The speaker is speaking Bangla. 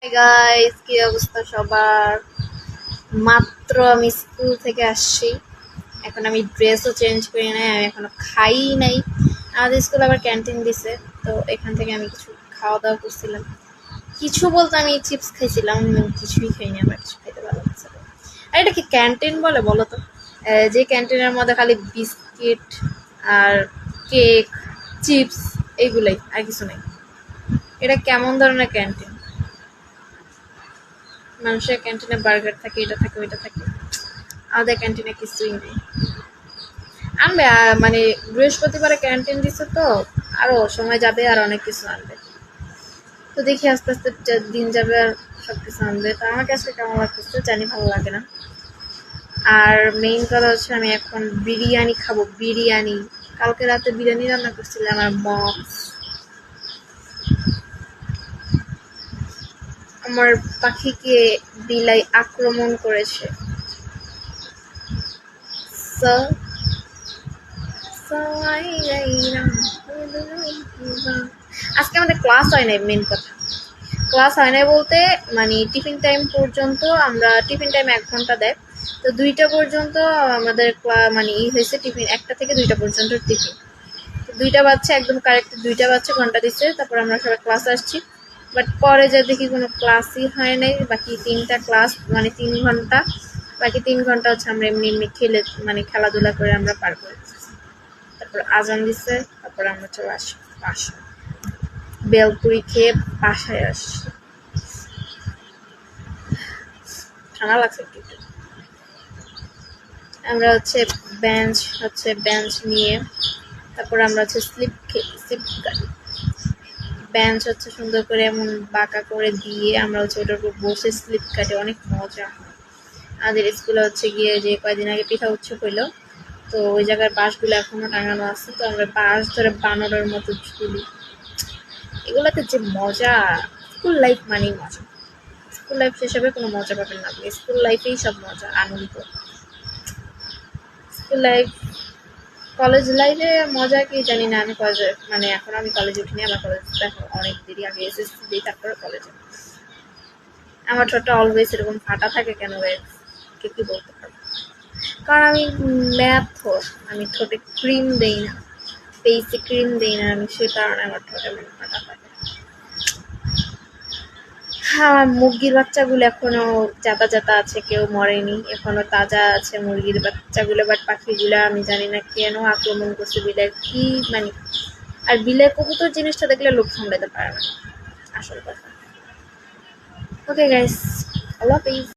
হাই গাইস, কি অবস্থা সবার? মাত্র আমি স্কুল থেকে আসছি। এখন আমি ড্রেসও চেঞ্জ করি নাই, আমি এখনো খাই নাই। আমাদের স্কুলে আবার ক্যান্টিন দিছে, তো এখান থেকে আমি কিছু খাওয়া দাওয়া করছিলাম। কিছু বলতে আমি চিপস খাইছিলাম, কিছুই খাইনি, আমার কিছু খাইতে ভালো লাগছে না। আর এটা কি ক্যান্টিন বলে বলো তো? যে ক্যান্টিনের মধ্যে খালি বিস্কিট আর কেক, চিপস, এইগুলাই, আর কিছু নাই। এটা কেমন ধরনের ক্যান্টিন? মানুষের ক্যান্টিনে বার্গার থাকে, এটা থাকে, ওইটা থাকে। আমাদের ক্যান্টিনে কিছুই নেই। আনবে মানে বৃহস্পতিবারে ক্যান্টিন দিছে, তো আরো সময় যাবে আর অনেক কিছু আনবে। তো দেখি আস্তে আস্তে দিন যাবে আর সবকিছু আনবে। তো আমার কাছে কেমন লাগতেছে জানি, ভালো লাগে না। আর মেইন কথা হচ্ছে আমি এখন বিরিয়ানি খাবো, বিরিয়ানি। কালকে রাতে বিরিয়ানি রান্না করছিল আমার মম। আমার পাখিকে বিলাই আক্রমণ করেছে। So আজকে আমাদের ক্লাস হয় নাই, মেন কথা। ক্লাস হয় নাই বলতে মানে টিফিন টাইম পর্যন্ত, আমরা টিফিন টাইম 1 ঘন্টা দেয়। তো 2টা পর্যন্ত আমাদের মানে হয়েছে টিফিন, 1টা থেকে 2টা পর্যন্ত টিফিন। তো 2টা বাচ্চা একদম কারেক্ট 2টা বাচ্চা ঘন্টা দিচ্ছে, তারপর আমরা সবাই ক্লাস আসছি। বাট পরে যা দেখি কোনো ক্লাসই হয় নাই। বাকি 3টা ক্লাস মানে 3 ঘন্টা, বাকি 3 ঘন্টা হচ্ছে আমরা এমনি এমনি খেলে মানে খেলাধুলা করে আমরা পার করে দিচ্ছি। তারপর আজান দিচ্ছে, তারপর আমরা চলে আসি বাসায়। বেলপুরি খেয়ে বাসায় আসি। ঠান্ডা লাগছে একটু একটু। আমরা বেঞ্চ নিয়ে তারপর আমরা স্লিপ কাটি। বেঞ্চ সুন্দর করে এমন বাঁকা করে দিয়ে আমরা ওটার উপর বসে স্লিপ কাটে, অনেক মজা। আমাদের স্কুলে গিয়ে যে কয়েকদিন আগে পিঠা উৎসব হইলো, তো ওই জায়গার বাঁশগুলো এখনো টাঙানো আছে, তো আমরা বাঁশ ধরে বানরের মতো ঝুলি। এগুলাতে যে মজা! স্কুল লাইফ মানেই মজা। স্কুল লাইফ শেষ হবে, কোনো মজা পাবেন না আপনি। স্কুল লাইফেই সব মজা, আনন্দ। স্কুল লাইফ, কলেজ লাইফে মজা কি জানি না। আমি কলেজে মানে এখন আমি কলেজে উঠিনি, আমার কলেজ এখন অনেক দেরি, আগে এসএসসি দিই তারপরে কলেজে। আমার ঠোঁটটা অলওয়েজ এরকম ফাটা থাকে কেন কে কি বলতে পারবো? কারণ আমি ম্যাথর, আমি ঠোঁটে ক্রিম দেই না, ফেসে ক্রিম দেই না আমি, সে কারণে আমার ঠোঁটে ফাটা থাকে। হ্যাঁ, মুরগির বাচ্চাগুলো এখনো জাতা জাতা আছে, কেউ মরেনি, এখনো তাজা আছে মুরগির বাচ্চাগুলো। বাট পাখিগুলো আমি জানি না কেন আক্রমণ করছে, বিলাই কি মানে। আর বিলাই কবুতর জিনিসটা দেখলে লোক সামলাতে পারে না, আসল কথা। ওকে গাইস, আল্লাহ হাফেজ।